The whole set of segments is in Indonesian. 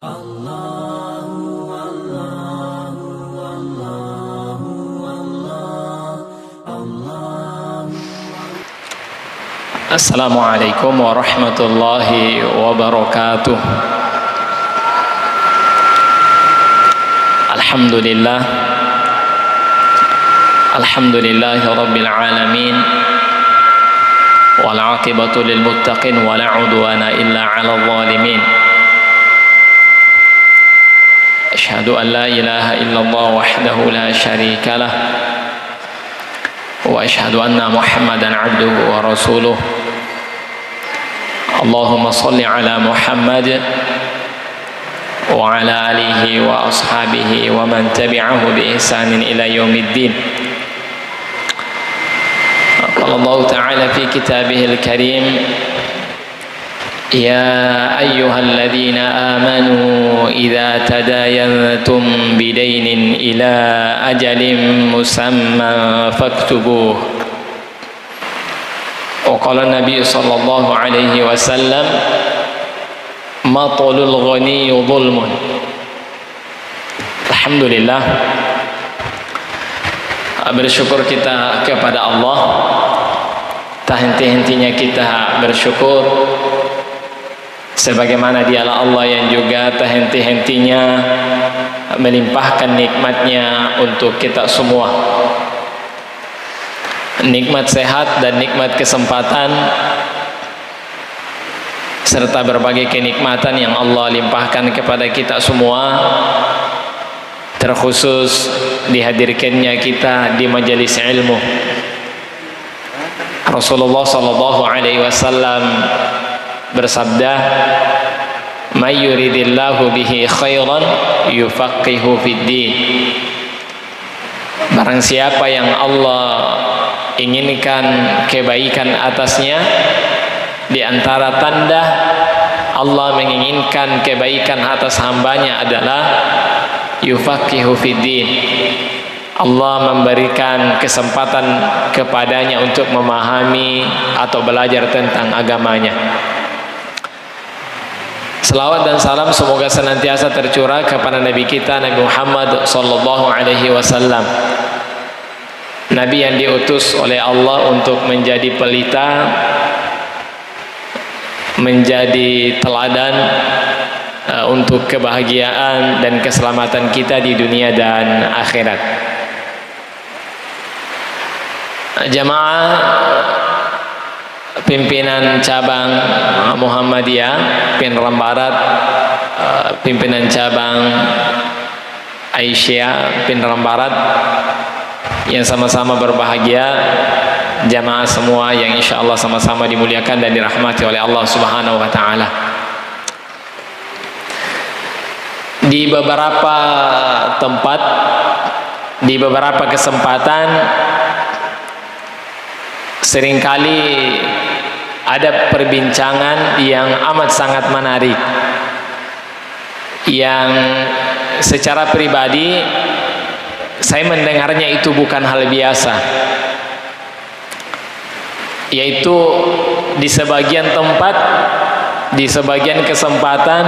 Assalamualaikum warahmatullahi wabarakatuh. Alhamdulillah, alhamdulillahi rabbil alamin, wal aqibatu lil muttaqin wa la udwana illa 'alal zalimin. Asyhadu an la ilaha illallah wahdahu la syarika lah, wa asyhadu anna Muhammadan 'abduhu wa rasuluh. Allahumma salli ala Muhammad wa ala alihi wa ashabihi wa man tabi'ahu bi ihsanin ila yaumiddin. Qala Allah ta'ala fi kitabihil karim, ya ayyuhalladzina amanu idza tadayantum bidaynin ila ajalin musamman faktubuh. Qala Nabi sallallahu alaihi wasallam, matalul ghani zulmun. Alhamdulillah, bersyukur kita kepada Allah. Tak henti-hentinya kita bersyukur, sebagaimana dialah Allah yang juga tak henti-hentinya melimpahkan nikmatnya untuk kita semua. Nikmat sehat dan nikmat kesempatan serta berbagai kenikmatan yang Allah limpahkan kepada kita semua, terkhusus dihadirkannya kita di majelis ilmu. Rasulullah sallallahu alaihi wasallam bersabda, may yuridillahu bihi khairan yufaqihu fid din. Barang siapa yang Allah inginkan kebaikan atasnya, di antara tanda Allah menginginkan kebaikan atas hambanya adalah yufaqihu fiddin. Allah memberikan kesempatan kepadanya untuk memahami atau belajar tentang agamanya. Selawat dan salam semoga senantiasa tercurah kepada Nabi kita, Nabi Muhammad sallallahu alaihi wasallam, Nabi yang diutus oleh Allah untuk menjadi pelita, menjadi teladan untuk kebahagiaan dan keselamatan kita di dunia dan akhirat. Jamaah pimpinan cabang Muhammadiyah Pinrang Barat, pimpinan cabang Aisyah Pinrang Barat yang sama-sama berbahagia, jamaah semua yang insya Allah sama-sama dimuliakan dan dirahmati oleh Allah Subhanahu wa ta'ala. Di beberapa tempat, di beberapa kesempatan, seringkali ada perbincangan yang amat sangat menarik, yang secara pribadi saya mendengarnya itu bukan hal biasa, yaitu di sebagian tempat, di sebagian kesempatan,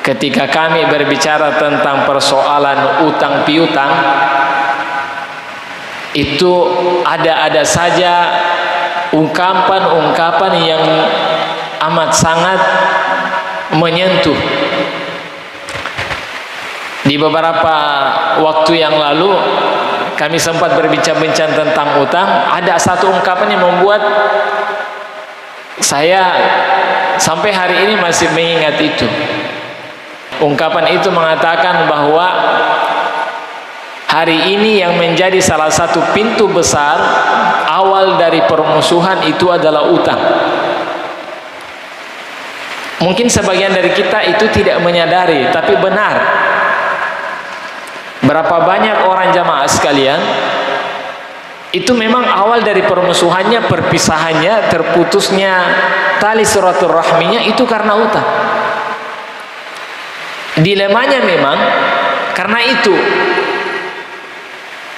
ketika kami berbicara tentang persoalan utang piutang, itu ada saja ungkapan-ungkapan yang amat sangat menyentuh. Di beberapa waktu yang lalu kami sempat berbincang-bincang tentang utang. Ada satu ungkapan yang membuat saya sampai hari ini masih mengingat itu. Ungkapan itu mengatakan bahwa hari ini yang menjadi salah satu pintu besar awal dari permusuhan itu adalah utang. Mungkin sebagian dari kita itu tidak menyadari, tapi benar. Berapa banyak orang jamaah sekalian, itu memang awal dari permusuhannya, perpisahannya, terputusnya tali silaturahminya itu karena utang. Dilemanya memang karena itu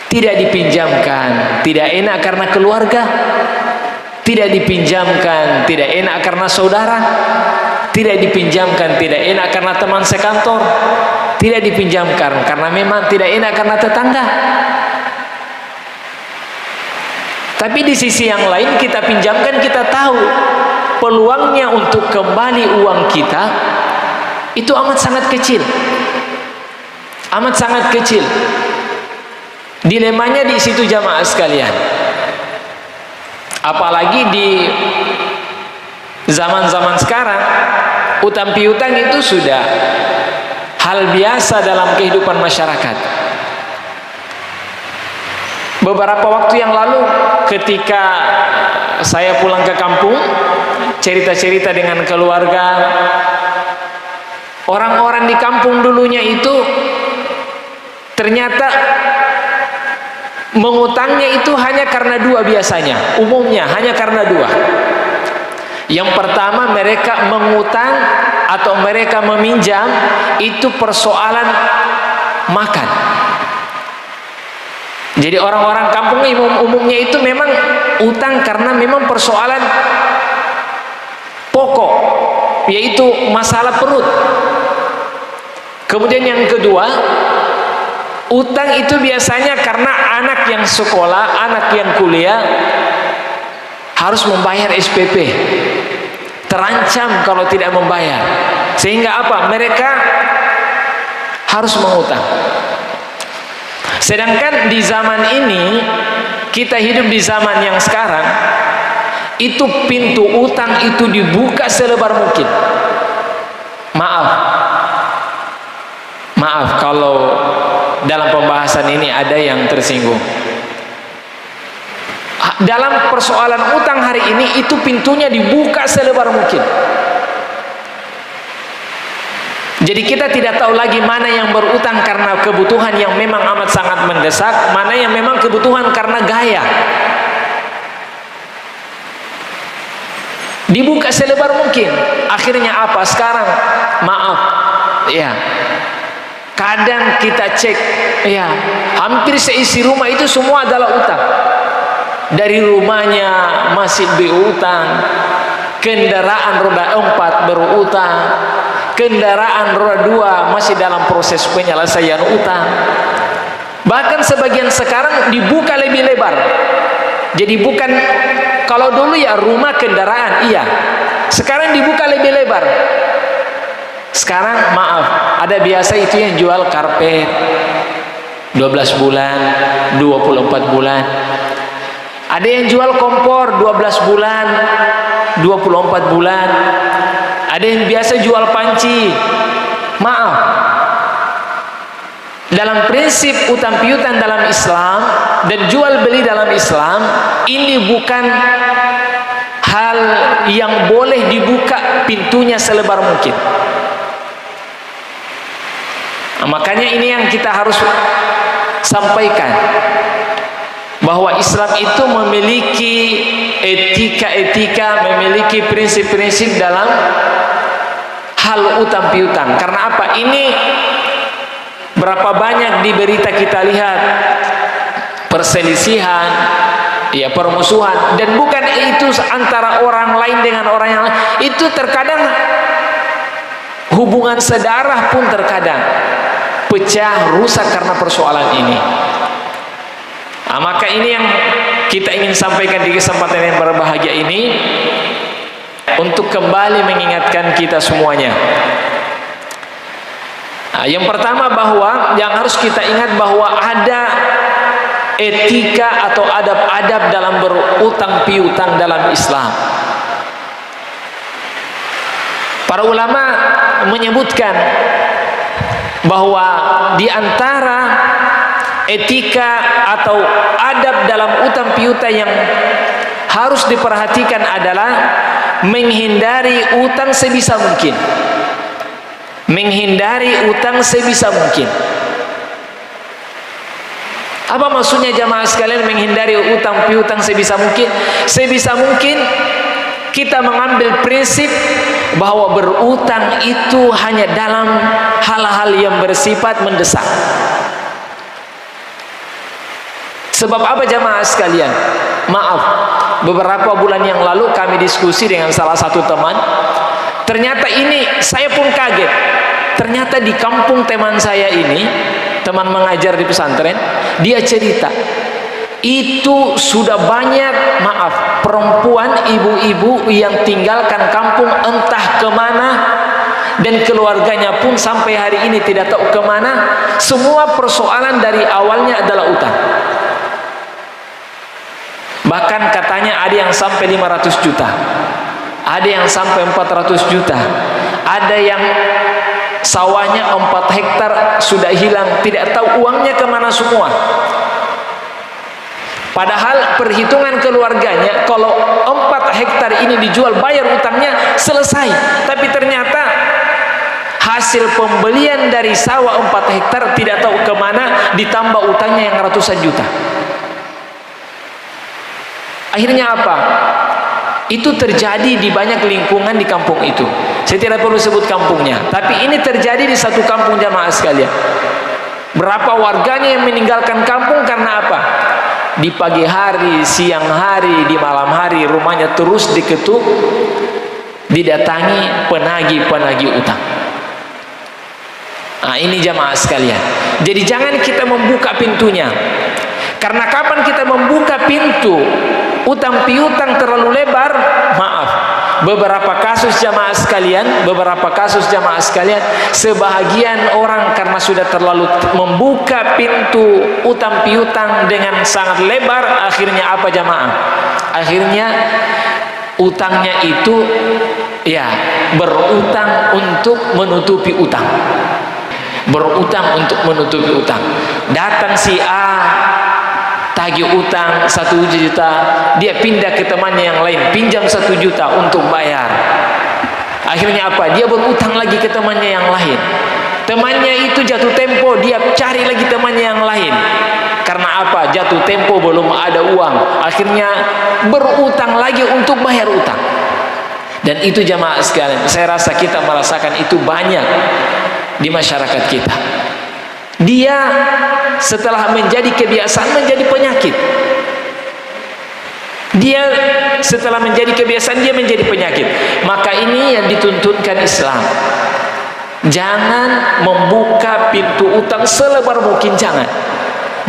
tidak dipinjamkan, tidak enak karena keluarga, tidak dipinjamkan, tidak enak karena saudara, tidak dipinjamkan tidak enak karena teman sekantor, tidak dipinjamkan karena memang tidak enak karena tetangga. Tapi di sisi yang lain kita pinjamkan, kita tahu peluangnya untuk kembali uang kita itu amat sangat kecil, amat sangat kecil. Dilemanya di situ jamaah sekalian. Apalagi di zaman-zaman sekarang, utang piutang itu sudah hal biasa dalam kehidupan masyarakat. Beberapa waktu yang lalu ketika saya pulang ke kampung, cerita-cerita dengan keluarga, orang-orang di kampung dulunya itu ternyata mengutangnya itu hanya karena dua biasanya, umumnya hanya karena dua. Yang pertama, mereka mengutang atau mereka meminjam itu persoalan makan. Jadi orang-orang kampung umumnya itu memang utang karena memang persoalan pokok, yaitu masalah perut. Kemudian yang kedua, utang itu biasanya karena anak yang sekolah, anak yang kuliah harus membayar SPP, terancam kalau tidak membayar, sehingga apa? Mereka harus mengutang. Sedangkan di zaman ini, kita hidup di zaman yang sekarang, itu pintu utang itu dibuka selebar mungkin. Maaf kalau dalam pembahasan ini ada yang tersinggung. Dalam persoalan utang hari ini, itu pintunya dibuka selebar mungkin. Jadi kita tidak tahu lagi mana yang berutang karena kebutuhan yang memang amat sangat mendesak, mana yang memang kebutuhan karena gaya. Dibuka selebar mungkin. Akhirnya apa sekarang? Maaf, ya, kadang kita cek, ya, hampir seisi rumah itu semua adalah utang. Dari rumahnya masih berutang, kendaraan roda 4 berutang, kendaraan roda 2 masih dalam proses penyelesaian utang. Bahkan sebagian sekarang dibuka lebih lebar. Jadi bukan, kalau dulu ya rumah kendaraan, iya, sekarang dibuka lebih lebar. Sekarang maaf, ada biasa itu yang jual karpet 12 bulan, 24 bulan. Ada yang jual kompor 12 bulan, 24 bulan. Ada yang biasa jual panci. Maaf, dalam prinsip utang piutang dalam Islam dan jual beli dalam Islam, ini bukan hal yang boleh dibuka pintunya selebar mungkin. Nah, makanya ini yang kita harus sampaikan, bahwa Islam itu memiliki etika-etika, memiliki prinsip-prinsip dalam hal utang piutang. Karena apa? Ini berapa banyak di berita kita lihat perselisihan, ya, permusuhan, dan bukan itu antara orang lain dengan orang yang lain. Itu terkadang hubungan sedarah pun terkadang pecah, rusak karena persoalan ini. Nah, maka ini yang kita ingin sampaikan di kesempatan yang berbahagia ini, untuk kembali mengingatkan kita semuanya. Nah, yang pertama, bahwa yang harus kita ingat bahwa ada etika atau adab-adab dalam berutang piutang dalam Islam. Para ulama menyebutkan bahwa di antara etika atau adab dalam utang piutang yang harus diperhatikan adalah menghindari utang sebisa mungkin. Menghindari utang sebisa mungkin. Apa maksudnya jamaah sekalian menghindari utang piutang sebisa mungkin? Sebisa mungkin kita mengambil prinsip bahwa berutang itu hanya dalam hal-hal yang bersifat mendesak. Sebab apa jamaah sekalian? Maaf, beberapa bulan yang lalu kami diskusi dengan salah satu teman. Ternyata ini saya pun kaget. Ternyata di kampung teman saya ini, teman mengajar di pesantren, dia cerita itu sudah banyak, maaf, perempuan, ibu-ibu yang tinggalkan kampung entah kemana, dan keluarganya pun sampai hari ini tidak tahu kemana. Semua persoalan dari awalnya adalah utang. Bahkan katanya ada yang sampai 500 juta, ada yang sampai 400 juta, ada yang sawahnya 4 hektar sudah hilang, tidak tahu uangnya kemana semua. Padahal perhitungan keluarganya, kalau 4 hektar ini dijual, bayar utangnya, selesai. Tapi ternyata hasil pembelian dari sawah 4 hektar tidak tahu kemana, ditambah utangnya yang ratusan juta. Akhirnya apa? Itu terjadi di banyak lingkungan di kampung itu. Saya tidak perlu sebut kampungnya, tapi ini terjadi di satu kampung jamaah sekalian. Berapa warganya yang meninggalkan kampung karena apa? Di pagi hari, siang hari, di malam hari, rumahnya terus diketuk, didatangi penagih-penagih utang. Nah, ini jamaah sekalian. Jadi jangan kita membuka pintunya. Karena kapan kita membuka pintu utang piutang terlalu lebar, maaf, beberapa kasus jamaah sekalian, sebahagian orang karena sudah terlalu membuka pintu utang piutang dengan sangat lebar, akhirnya apa jamaah? Akhirnya utangnya itu ya berutang untuk menutupi utang. Berutang untuk menutupi utang. Datang si A tagih utang 1 juta, dia pindah ke temannya yang lain, pinjam 1 juta untuk bayar. Akhirnya apa? Dia berutang lagi ke temannya yang lain. Temannya itu jatuh tempo, dia cari lagi temannya yang lain. Karena apa? Jatuh tempo, belum ada uang. Akhirnya berutang lagi untuk bayar utang. Dan itu jamaah sekalian, saya rasa kita merasakan itu banyak di masyarakat kita. Dia setelah menjadi kebiasaan menjadi penyakit. Dia setelah menjadi kebiasaan dia menjadi penyakit. Maka ini yang dituntunkan Islam. Jangan membuka pintu utang selebar mungkin, jangan.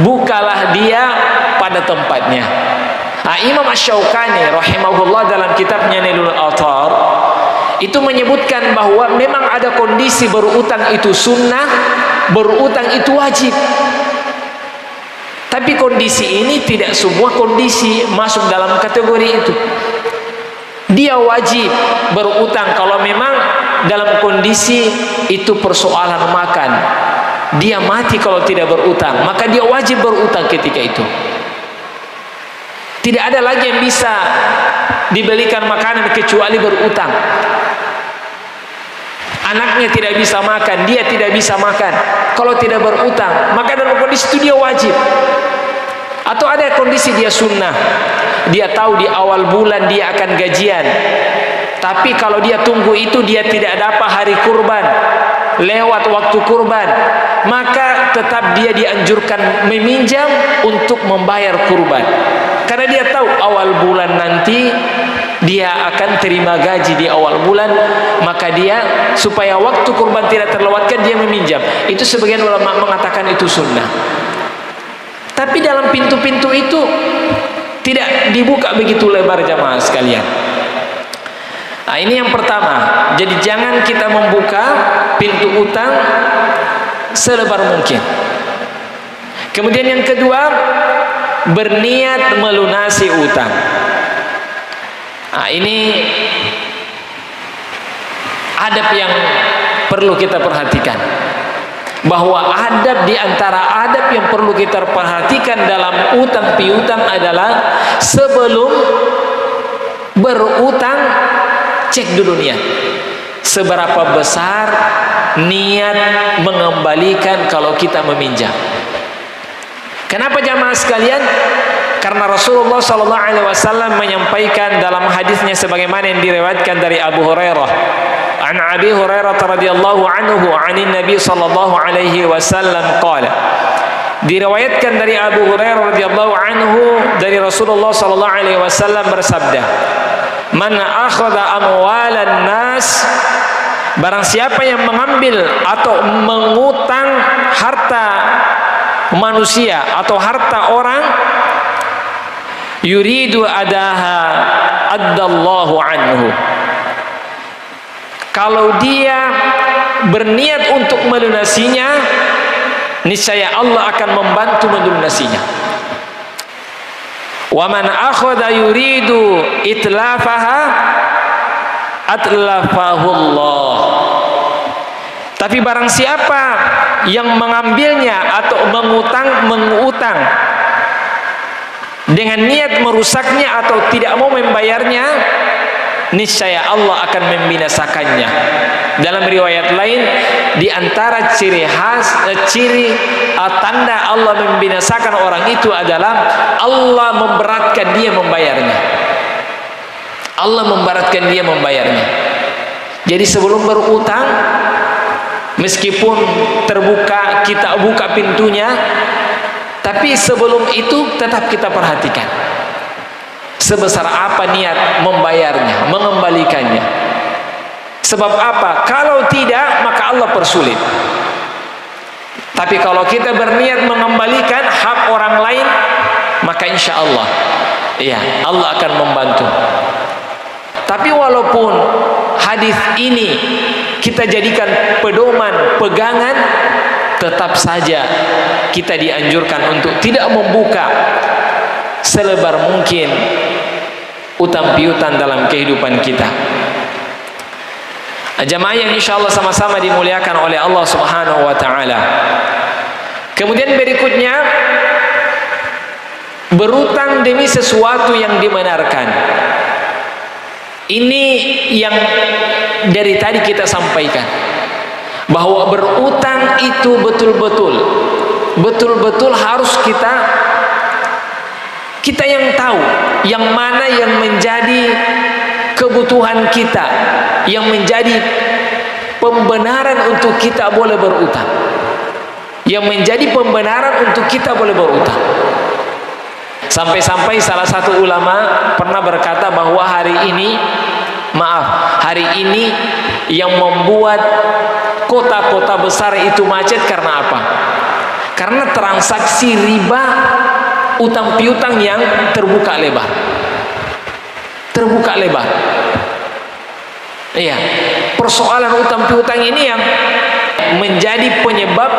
Bukalah dia pada tempatnya. Nah, Imam Asy-Syaukani rahimahullah dalam kitabnya Nailul Awtar itu menyebutkan bahwa memang ada kondisi berutang itu sunnah, berutang itu wajib. Tapi kondisi ini tidak semua kondisi masuk dalam kategori itu. Dia wajib berutang kalau memang dalam kondisi itu persoalan makan. Dia mati kalau tidak berutang, maka dia wajib berutang ketika itu. Tidak ada lagi yang bisa dibelikan makanan kecuali berutang. Anaknya tidak bisa makan, dia tidak bisa makan kalau tidak berutang, maka dalam kondisi itu dia wajib. Atau ada kondisi dia sunnah, dia tahu di awal bulan dia akan gajian, tapi kalau dia tunggu itu dia tidak dapat hari kurban, lewat waktu kurban, maka tetap dia dianjurkan meminjam untuk membayar kurban. Karena dia tahu awal bulan nanti dia akan terima gaji di awal bulan, maka dia supaya waktu kurban tidak terlewatkan dia meminjam. Itu sebagian ulama mengatakan itu sunnah. Tapi dalam pintu-pintu itu tidak dibuka begitu lebar jamaah sekalian. Nah, ini yang pertama. Jadi jangan kita membuka pintu utang selebar mungkin. Kemudian yang kedua, berniat melunasi utang. Nah, ini adab yang perlu kita perhatikan. Bahwa adab di antara adab yang perlu kita perhatikan dalam utang piutang adalah sebelum berutang cek dulu niat. Seberapa besar niat mengembalikan kalau kita meminjam. Kenapa jamaah sekalian? Karena Rasulullah SAW menyampaikan dalam hadisnya sebagaimana yang diriwayatkan dari Abu Hurairah. An Abi Hurairah radhiyallahu anhu 'anin Nabi sallallahu alaihi wasallam qala. Diriwayatkan dari Abu Hurairah radhiyallahu anhu dari Rasulullah sallallahu alaihi wasallam bersabda, Man akhadha amwalan nas, barang siapa yang mengambil atau mengutang harta manusia atau harta orang, yuridu adaha addallahu anhu, kalau dia berniat untuk melunasinya, niscaya Allah akan membantu melunasinya. Wa man akhadha yuridu itlafaha atlafahu Allah. Tapi barang siapa yang mengambilnya atau mengutang dengan niat merusaknya atau tidak mau membayarnya, niscaya Allah akan membinasakannya. Dalam riwayat lain, di antara ciri tanda Allah membinasakan orang itu adalah Allah memberatkan dia membayarnya. Allah memberatkan dia membayarnya. Jadi sebelum berutang, meskipun terbuka, kita buka pintunya, tapi sebelum itu tetap kita perhatikan sebesar apa niat membayarnya, mengembalikannya. Sebab apa? Kalau tidak, maka Allah persulit. Tapi kalau kita berniat mengembalikan hak orang lain, maka insya Allah, ya, Allah akan membantu. Tapi walaupun hadis ini kita jadikan pedoman, pegangan, tetap saja kita dianjurkan untuk tidak membuka selebar mungkin utang piutang dalam kehidupan kita. Jamaah yang insya Allah sama-sama dimuliakan oleh Allah Subhanahu wa Ta'ala. Kemudian berikutnya, berutang demi sesuatu yang dibenarkan. Ini yang dari tadi kita sampaikan, bahwa berutang itu betul-betul harus kita yang tahu yang mana yang menjadi kebutuhan kita, yang menjadi pembenaran untuk kita boleh berutang, yang menjadi pembenaran untuk kita boleh berutang. Sampai-sampai salah satu ulama pernah berkata bahwa hari ini yang membuat kota-kota besar itu macet karena apa? Karena transaksi riba utang piutang yang terbuka lebar. Iya, persoalan utang piutang ini yang menjadi penyebab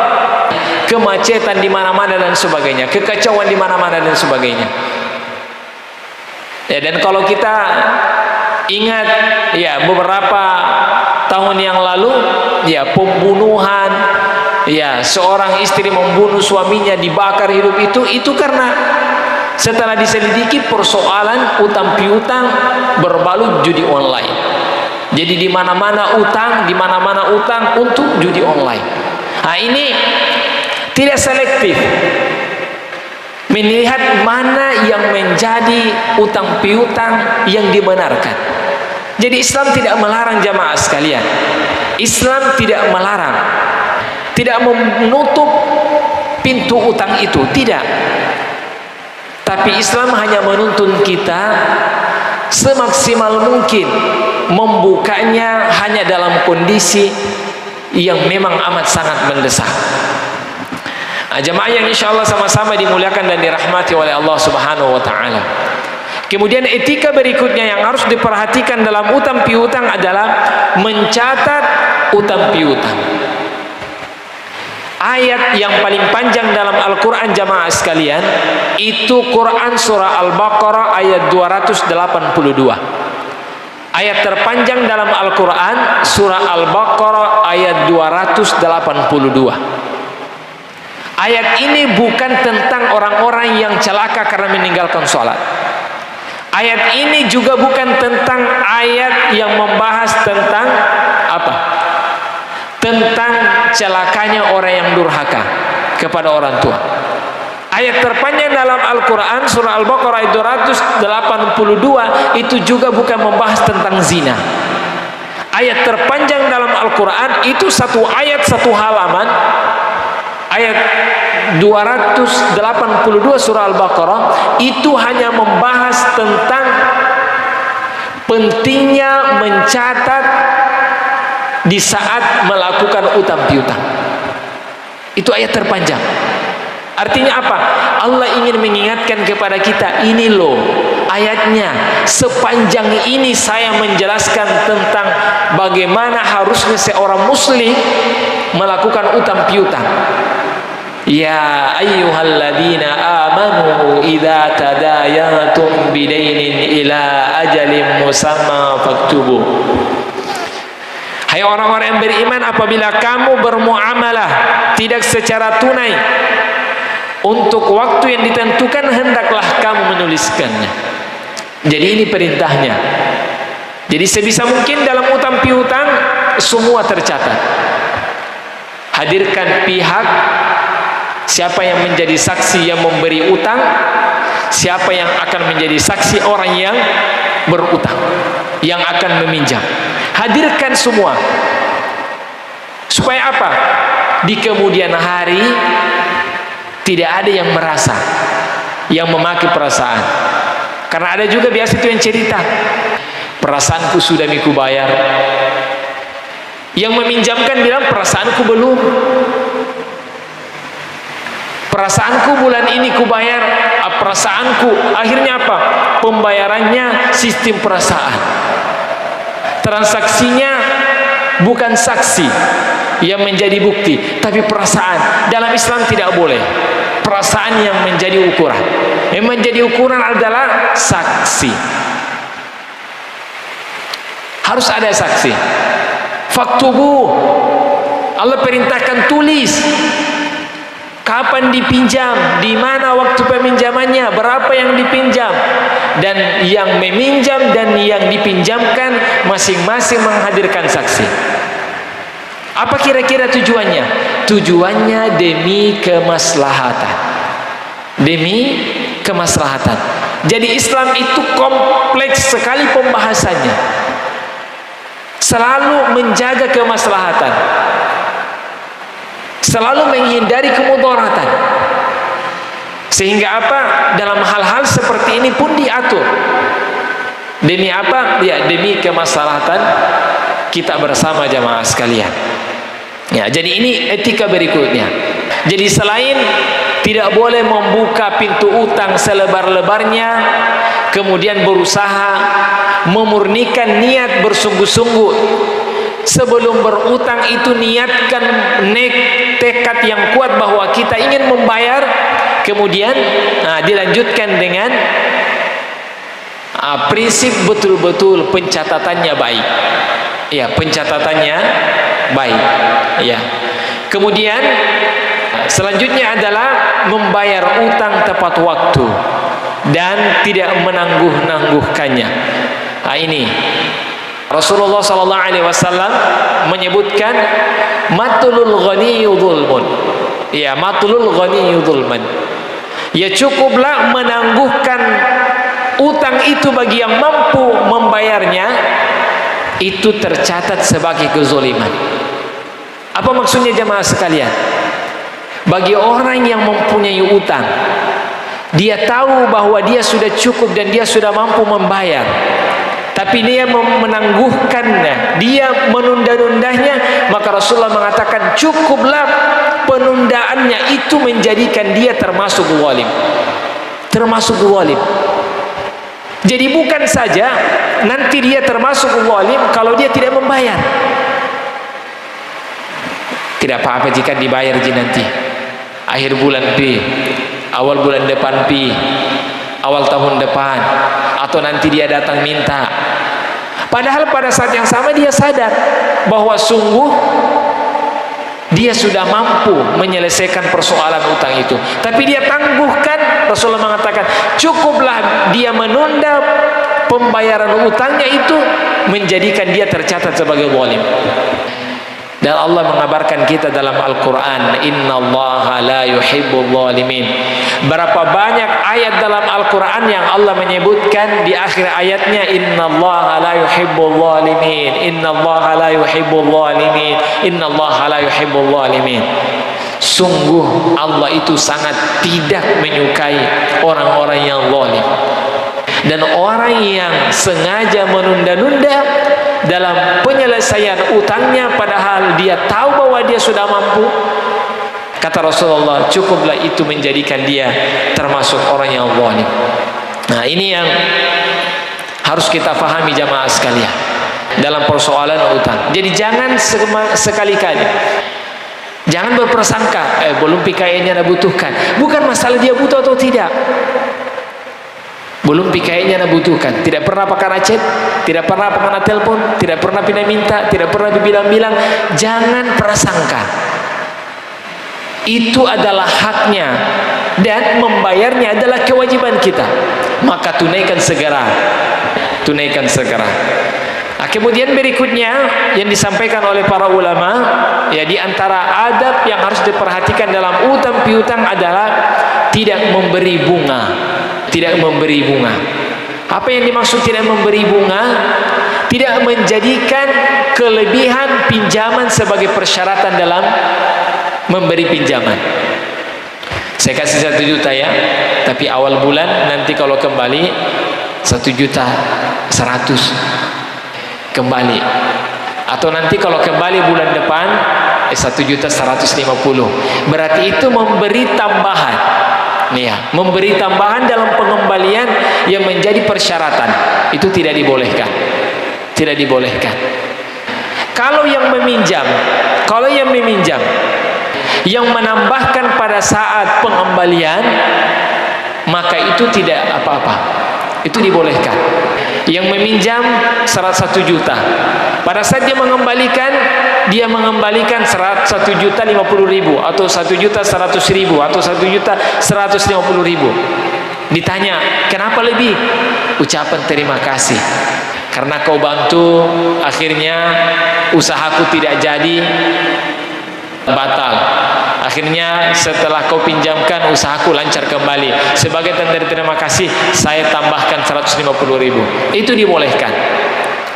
kemacetan di mana-mana dan sebagainya, kekacauan di mana-mana dan sebagainya. Ya, dan kalau kita ingat, ya, beberapa tahun yang lalu, ya, pembunuhan, ya, seorang istri membunuh suaminya, dibakar hidup, itu karena setelah diselidiki persoalan utang piutang berbalut judi online. Jadi di mana-mana utang untuk judi online. Nah, ini tidak selektif melihat mana yang menjadi utang piutang yang dibenarkan. Jadi Islam tidak melarang, jamaah sekalian. Islam tidak melarang, tidak menutup pintu utang itu, tidak. Tapi Islam hanya menuntun kita semaksimal mungkin membukanya hanya dalam kondisi yang memang amat sangat mendesak. Jemaah yang insya Allah sama-sama dimuliakan dan dirahmati oleh Allah Subhanahu wa Ta'ala. Kemudian etika berikutnya yang harus diperhatikan dalam utang piutang adalah mencatat utang piutang. Ayat yang paling panjang dalam Al-Quran, jamaah sekalian, itu Quran surah Al-Baqarah ayat 282. Ayat terpanjang dalam Al-Quran surah Al-Baqarah ayat 282. Ayat ini bukan tentang orang-orang yang celaka karena meninggalkan sholat. Ayat ini juga bukan tentang ayat yang membahas tentang apa? Tentang celakanya orang yang durhaka kepada orang tua. Ayat terpanjang dalam Al-Quran surah Al-Baqarah ayat 282 itu juga bukan membahas tentang zina. Ayat terpanjang dalam Al-Quran itu satu ayat, satu halaman, ayat 282 surah Al-Baqarah itu hanya membahas tentang pentingnya mencatat di saat melakukan utang piutang. Itu ayat terpanjang. Artinya apa? Allah ingin mengingatkan kepada kita, ini loh ayatnya. Sepanjang ini saya menjelaskan tentang bagaimana harusnya seorang muslim melakukan utang piutang. Ya ayyuhalladzina amanu idza tadayantum bidainin ila ajalin musamma faktubu. Hai orang-orang yang beriman, apabila kamu bermuamalah tidak secara tunai untuk waktu yang ditentukan, hendaklah kamu menuliskannya. Jadi ini perintahnya. Jadi sebisa mungkin dalam utang piutang semua tercatat. Hadirkan pihak, siapa yang menjadi saksi yang memberi utang, siapa yang akan menjadi saksi orang yang berutang, yang akan meminjam. Hadirkan semua. Supaya apa? Di kemudian hari tidak ada yang merasa, yang memakai perasaan. Karena ada juga biasa itu yang cerita, perasaanku sudah miku bayar. Yang meminjamkan bilang perasaanku belum. Perasaanku bulan ini ku bayar, perasaanku. Akhirnya apa? Pembayarannya sistem perasaan. Transaksinya bukan saksi yang menjadi bukti, tapi perasaan. Dalam Islam tidak boleh perasaan yang menjadi ukuran. Yang menjadi ukuran adalah saksi. Harus ada saksi. Faktubu, Allah perintahkan tulis. Kapan dipinjam, di mana waktu peminjamannya, berapa yang dipinjam, dan yang meminjam dan yang dipinjamkan masing-masing menghadirkan saksi. Apa kira-kira tujuannya? Tujuannya demi kemaslahatan. Demi kemaslahatan. Jadi Islam itu kompleks sekali pembahasannya. Selalu menjaga kemaslahatan. Selalu menghindari kemudaratan. Sehingga apa? Dalam hal-hal seperti ini pun diatur. Demi apa? Ya, demi kemaslahatan kita bersama jamaah sekalian. Ya, jadi ini etika berikutnya. Jadi selain tidak boleh membuka pintu utang selebar-lebarnya, kemudian berusaha memurnikan niat bersungguh-sungguh. Sebelum berutang itu niatkan tekad yang kuat bahwa kita ingin membayar. Kemudian dilanjutkan dengan prinsip betul-betul pencatatannya baik. Ya, pencatatannya baik. Ya. Kemudian selanjutnya adalah membayar utang tepat waktu dan tidak menangguh-nangguhkannya. Nah, ini Rasulullah SAW menyebutkan matulul ghaniyyu dzulmun. Ya, matulul ghaniyyu dzulman. Ya, cukuplah menangguhkan utang itu bagi yang mampu membayarnya, itu tercatat sebagai kezaliman. Apa maksudnya jemaah sekalian? Bagi orang yang mempunyai utang, dia tahu bahwa dia sudah cukup dan dia sudah mampu membayar, tapi dia menangguhkannya, dia menunda-nundanya, maka Rasulullah mengatakan cukuplah penundaannya itu menjadikan dia termasuk zalim. Termasuk zalim. Jadi bukan saja nanti dia termasuk zalim kalau dia tidak membayar. Tidak apa-apa jika dibayar nanti. Akhir bulan P, awal bulan depan P, awal tahun depan, atau nanti dia datang minta. Padahal pada saat yang sama dia sadar bahwa sungguh dia sudah mampu menyelesaikan persoalan utang itu, tapi dia tangguhkan. Rasulullah mengatakan cukuplah dia menunda pembayaran utangnya itu menjadikan dia tercatat sebagai zalim. Dan Allah mengabarkan kita dalam Al-Quran, innallaha la yuhibbul zalimin. Berapa banyak ayat dalam Al-Quran yang Allah menyebutkan di akhir ayatnya innallaha la yuhibbul zalimin, innallaha la yuhibbul zalimin, innallaha la yuhibbul zalimin. Sungguh Allah itu sangat tidak menyukai orang-orang yang zalim. Dan orang yang sengaja menunda-nunda dalam penyelesaian utangnya padahal dia tahu bahwa dia sudah mampu, kata Rasulullah, cukuplah itu menjadikan dia termasuk orang yang zalim. Nah, ini yang harus kita fahami jamaah sekalian dalam persoalan utang. Jadi jangan sekali-kali jangan berprasangka belum PKI-nya anda butuhkan. Bukan masalah dia butuh atau tidak. Belum PKI-nya anda butuhkan. Tidak pernah pakai chat, tidak pernah pakai telepon, tidak pernah pindah minta, tidak pernah bilang-bilang. Jangan prasangka. Itu adalah haknya dan membayarnya adalah kewajiban kita. Maka tunaikan segera. Tunaikan segera. Nah, kemudian berikutnya yang disampaikan oleh para ulama, ya, di antara adab yang harus diperhatikan dalam utang piutang adalah tidak memberi bunga. Tidak memberi bunga. Apa yang dimaksud tidak memberi bunga? Tidak menjadikan kelebihan pinjaman sebagai persyaratan dalam memberi pinjaman. Saya kasih 1 juta ya, tapi awal bulan nanti kalau kembali 1.100.000 kembali, atau nanti kalau kembali bulan depan 1.150.000. Berarti itu memberi tambahan, ya, memberi tambahan dalam pengembalian yang menjadi persyaratan. Itu tidak dibolehkan, tidak dibolehkan. Kalau yang meminjam yang menambahkan pada saat pengembalian, maka itu tidak apa-apa, itu dibolehkan. Yang meminjam 1 juta, pada saat dia mengembalikan 1.150.000 atau 1.100.000 atau 1.150.000. Ditanya, kenapa lebih? Ucapan terima kasih, karena kau bantu, akhirnya usahaku tidak jadi batal. Akhirnya setelah kau pinjamkan, usahaku lancar kembali. Sebagai tanda terima kasih, saya tambahkan 150.000. Itu dibolehkan.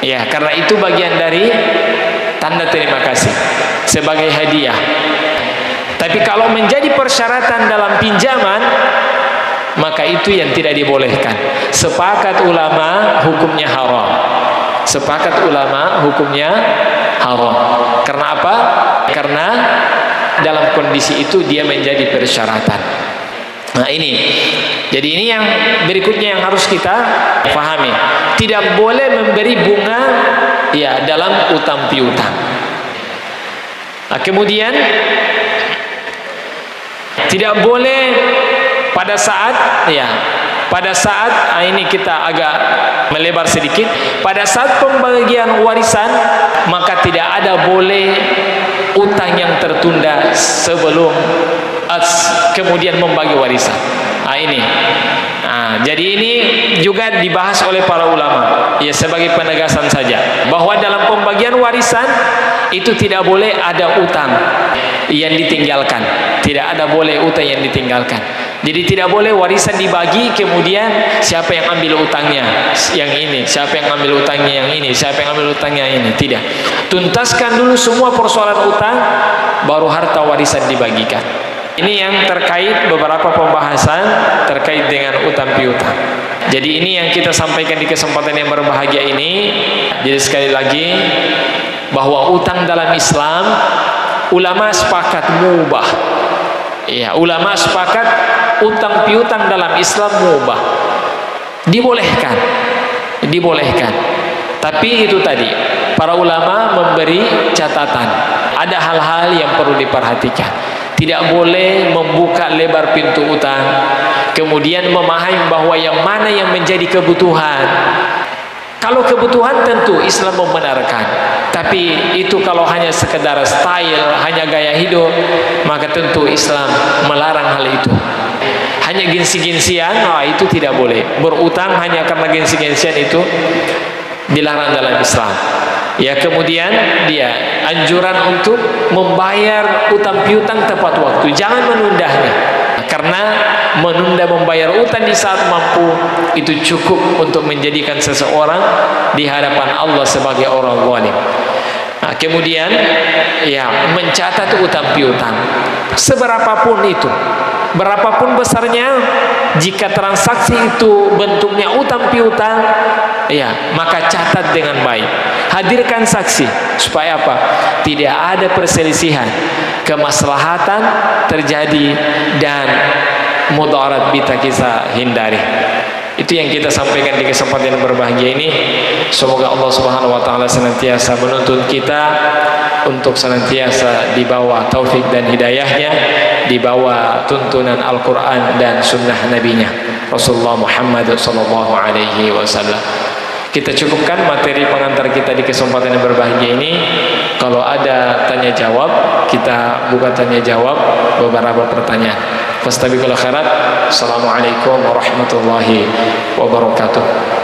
Ya, karena itu bagian dari tanda terima kasih sebagai hadiah. Tapi kalau menjadi persyaratan dalam pinjaman, maka itu yang tidak dibolehkan. Sepakat ulama hukumnya haram. Sepakat ulama hukumnya haram. Karena apa? Karena dalam kondisi itu dia menjadi persyaratan. Nah, ini. Jadi ini yang berikutnya yang harus kita pahami. Tidak boleh memberi bunga, ya, dalam utang piutang. Nah, kemudian tidak boleh pada saat, ya, pada saat ini kita agak melebar sedikit. Pada saat pembagian warisan, maka tidak ada boleh utang yang tertunda sebelum kemudian membagi warisan. Nah, ini. Nah, jadi ini juga dibahas oleh para ulama, ya, sebagai penegasan saja bahwa dalam pembagian warisan itu tidak boleh ada utang yang ditinggalkan. Tidak ada boleh utang yang ditinggalkan. Jadi tidak boleh warisan dibagi kemudian siapa yang ambil utangnya yang ini, siapa yang ambil utangnya yang ini, siapa yang ambil utangnya yang ini. Tidak. Tuntaskan dulu semua persoalan utang, baru harta warisan dibagikan. Ini yang terkait beberapa pembahasan terkait dengan utang piutang. Jadi ini yang kita sampaikan di kesempatan yang berbahagia ini. Jadi sekali lagi, bahwa utang dalam Islam, ulama sepakat mubah. Ya, ulama sepakat utang piutang dalam Islam mubah, dibolehkan, dibolehkan. Tapi itu tadi, para ulama memberi catatan, ada hal-hal yang perlu diperhatikan. Tidak boleh membuka lebar pintu utang, kemudian memahami bahwa yang mana yang menjadi kebutuhan. Kalau kebutuhan tentu Islam membenarkan, tapi itu kalau hanya sekedar style, hanya gaya hidup, maka tentu Islam melarang hal itu. Hanya gengsi-gengsian, itu tidak boleh. Berutang hanya karena gengsi-gengsian itu dilarang dalam Islam. Ya, kemudian dia anjuran untuk membayar utang piutang tepat waktu, jangan menundanya. Karena menunda membayar utang di saat mampu itu cukup untuk menjadikan seseorang di hadapan Allah sebagai orang zalim. Nah, kemudian ya, mencatat utang piutang seberapapun itu, berapapun besarnya, jika transaksi itu bentuknya utang piutang, ya maka catat dengan baik, hadirkan saksi supaya apa? Tidak ada perselisihan, kemaslahatan terjadi dan mudarat kita hindari. Itu yang kita sampaikan di kesempatan yang berbahagia ini. Semoga Allah Subhanahu wa taala senantiasa menuntun kita untuk senantiasa di bawah taufik dan hidayahnya, di bawah tuntunan Al-Quran dan sunnah nabinya Rasulullah Muhammad sallallahu alaihi wasallam. Kita cukupkan materi pengantar kita di kesempatan yang berbahagia ini. Kalau ada tanya jawab, kita buka tanya jawab beberapa pertanyaan. Fastabiqul khairat. Assalamualaikum warahmatullahi wabarakatuh.